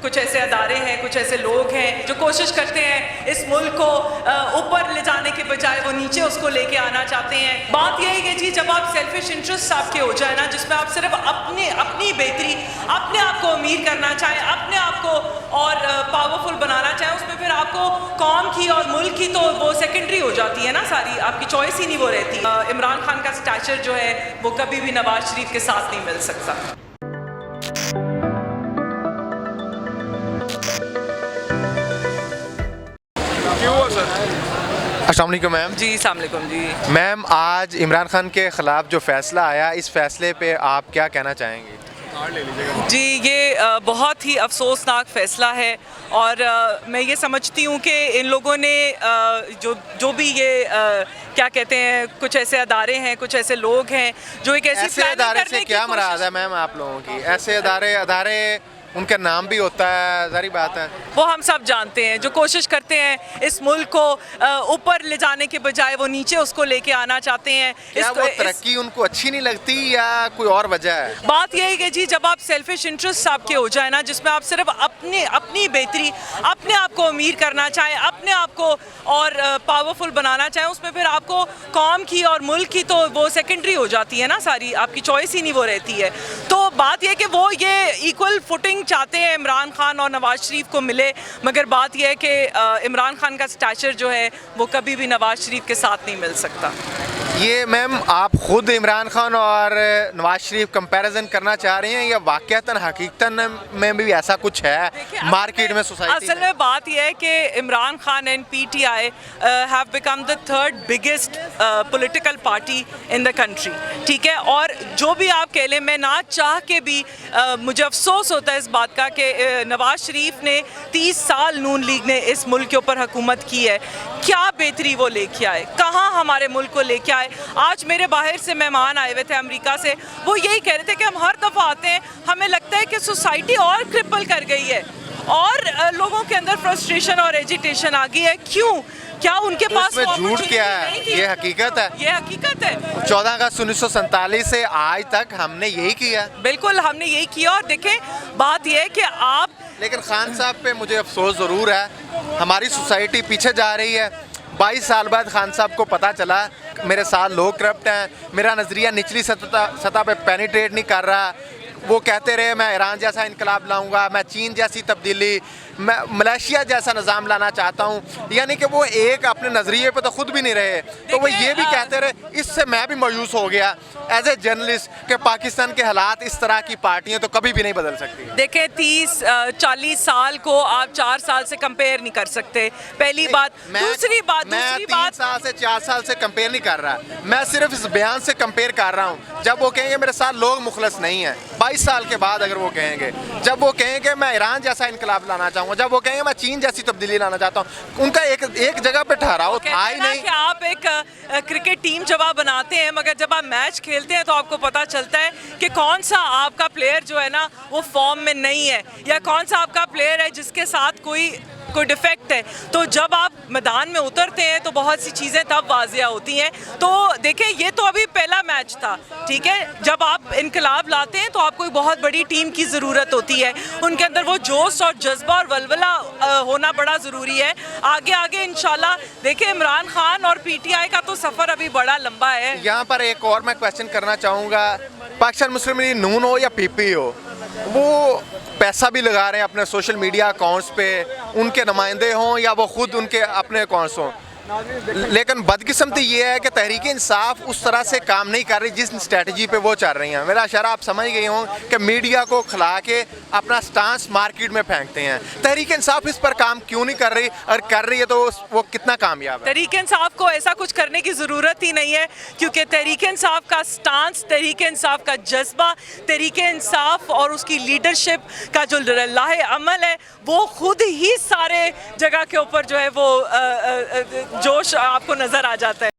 कुछ ऐसे अदारे हैं, कुछ ऐसे लोग हैं जो कोशिश करते हैं इस मुल्क को ऊपर ले जाने के बजाय वो नीचे उसको लेके आना चाहते हैं। बात यही है जी, जब आप सेल्फिश इंटरेस्ट आपके हो जाए ना, जिसमें आप सिर्फ अपनी बेहतरी, अपने आप को अमीर करना चाहें, अपने आप को और पावरफुल बनाना चाहें, उसमें फिर आपको कौम की और मुल्क की तो वो सेकेंडरी हो जाती है ना, सारी आपकी चॉइस ही नहीं वो रहती। इमरान खान का स्टैचर जो है वो कभी भी नवाज शरीफ के साथ नहीं मिल सकता। अस्सलाम वालेकुम मैम। जी अस्सलाम वालेकुम जी। मैम, आज इमरान खान के ख़िलाफ़ जो फ़ैसला आया, इस फ़ैसले पे आप क्या कहना चाहेंगे? जी, ये बहुत ही अफसोसनाक फ़ैसला है और मैं ये समझती हूँ कि इन लोगों ने जो भी ये क्या कहते हैं, कुछ ऐसे अदारे हैं, कुछ ऐसे लोग हैं जो एक ऐसे अदारे से क्या मुराद है मैम आप लोगों की? ऐसे अदारे उनका नाम भी होता है, ज़ाहिर बात है। वो हम सब जानते हैं, जो कोशिश करते हैं इस मुल्क को ऊपर ले जाने के बजाय वो नीचे उसको लेके आना चाहते हैं। क्या वो तरक्की उनको अच्छी नहीं लगती या कोई और वजह है? बात यही है जी, जब आप सेल्फिश इंटरेस्ट आपके हो जाए ना, जिसमें आप सिर्फ अपनी बेहतरी, अपने आप को अमीर करना चाहें, अपने आप को और पावरफुल बनाना चाहें, उसमें फिर आपको कौम की और मुल्क की तो वो सेकेंडरी हो जाती है ना, सारी आपकी चॉइस ही नहीं वो रहती है। तो बात यह कि वो ये इक्वल फुटिंग चाहते हैं इमरान खान और नवाज शरीफ को मिले, मगर बात यह है कि इमरान खान का स्टैचर जो है वो कभी भी नवाज शरीफ के साथ नहीं मिल सकता। ये मैम, आप खुद इमरान खान और नवाज शरीफ कंपैरिजन करना चाह रहे हैं या वाकयातन हकीकतन में भी ऐसा कुछ है मार्केट में, सोसाइटी असल में बात यह है कि Imran Khan and PTI have become the third biggest political party in the country, ठीक है। और जो भी आप कह लें, मैं ना चाह के भी मुझे अफसोस होता है इस बात का कि नवाज शरीफ ने 30 साल नून लीग ने इस मुल्क के ऊपर हुकूमत की है। क्या बेहतरी वो लेके आए, कहाँ हमारे मुल्क को लेके आए। आज मेरे बाहर से मेहमान आए हुए थे अमेरिका से, वो यही कह रहे थे कि हम हर दफ़ा आते हैं, हमें लगता है कि सोसाइटी और क्रिपल कर गई है और लोगों के अंदर फ्रस्ट्रेशन और एजिटेशन आ गई है। क्यों? क्या उनके पास झूठ क्या है? ये हकीकत है, ये हकीकत है। 14 अगस्त 1947 से आज तक हमने यही किया। बिल्कुल, हमने यही किया। और देखें, बात यह है कि आप, लेकिन खान साहब पे मुझे अफसोस ज़रूर है, हमारी सोसाइटी पीछे जा रही है। 22 साल बाद खान साहब को पता चला मेरे साथ लोग करप्ट हैं, मेरा नज़रिया निचली सतह पे पेनिट्रेट नहीं कर रहा। वो कहते रहे मैं ईरान जैसा इनकलाब लाऊंगा, मैं चीन जैसी तब्दीली, मैं मलेशिया जैसा निज़ाम लाना चाहता हूँ, यानी कि वो एक अपने नज़रिए पे तो खुद भी नहीं रहे, तो वो ये भी कहते रहे। इससे मैं भी मायूस हो गया एज ए जर्नलिस्ट कि पाकिस्तान के हालात, इस तरह की पार्टियाँ तो कभी भी नहीं बदल सकती। देखें, 30-40 साल को आप 4 साल से कंपेयर नहीं कर सकते, पहली बात। दूसरी बात 3 साल से 4 साल से कंपेयर नहीं कर रहा, मैं सिर्फ इस बयान से कंपेयर कर रहा हूँ। जब वो कहेंगे मेरे साथ लोग मुखलस नहीं हैं, 22 साल के बाद अगर वो कहेंगे, जब वो कहेंगे मैं ईरान जैसा इनकलाब लाना चाहूँगा, जब वो कहेंगे मैं चीन जैसी तब्दीली लाना चाहता हूँ, उनका एक जगह पे ठहराव था ही नहीं। कि आप एक क्रिकेट टीम जब आप बनाते हैं, मगर जब आप मैच खेलते हैं तो आपको पता चलता है कि कौन सा आपका प्लेयर जो है ना वो फॉर्म में नहीं है, या कौन सा आपका प्लेयर है जिसके साथ कोई डिफेक्ट है। तो जब आप मैदान में उतरते हैं तो बहुत सी चीज़ें तब वाजिया होती हैं। तो देखिए, ये तो अभी पहला मैच था, ठीक है। जब आप इनकलाब लाते हैं तो आपको एक बहुत बड़ी टीम की ज़रूरत होती है, उनके अंदर वो जोश और जज्बा और वलवला होना बड़ा ज़रूरी है। आगे आगे इंशाल्लाह देखिए, इमरान खान और PTI का तो सफ़र अभी बड़ा लंबा है। यहाँ पर एक और मैं क्वेश्चन करना चाहूँगा, पाकिस्तान मुस्लिम लीग नून हो या PP हो, वो पैसा भी लगा रहे हैं अपने सोशल मीडिया अकाउंट्स पे, उनके नुमाइंदे हों या वो खुद उनके अपने अकाउंट्स हों, लेकिन बदकिस्मती ये है कि तहरीक इंसाफ उस तरह से काम नहीं कर रही जिस स्ट्रेटजी पे वो चल रही हैं। मेरा इशारा आप समझ गए हों कि मीडिया को खिला के अपना स्टांस मार्केट में फेंकते हैं। तहरीक इंसाफ इस पर काम क्यों नहीं कर रही, और कर रही है तो वो कितना कामयाब है? तहरीक इंसाफ को ऐसा कुछ करने की ज़रूरत ही नहीं है, क्योंकि तहरीक इंसाफ का स्टांस, तहरीक इंसाफ का जज्बा, तहरीक इंसाफ और उसकी लीडरशिप का जो लाहे अमल है, वो खुद ही सारे जगह के ऊपर जो है वो जोश आपको नज़र आ जाता है।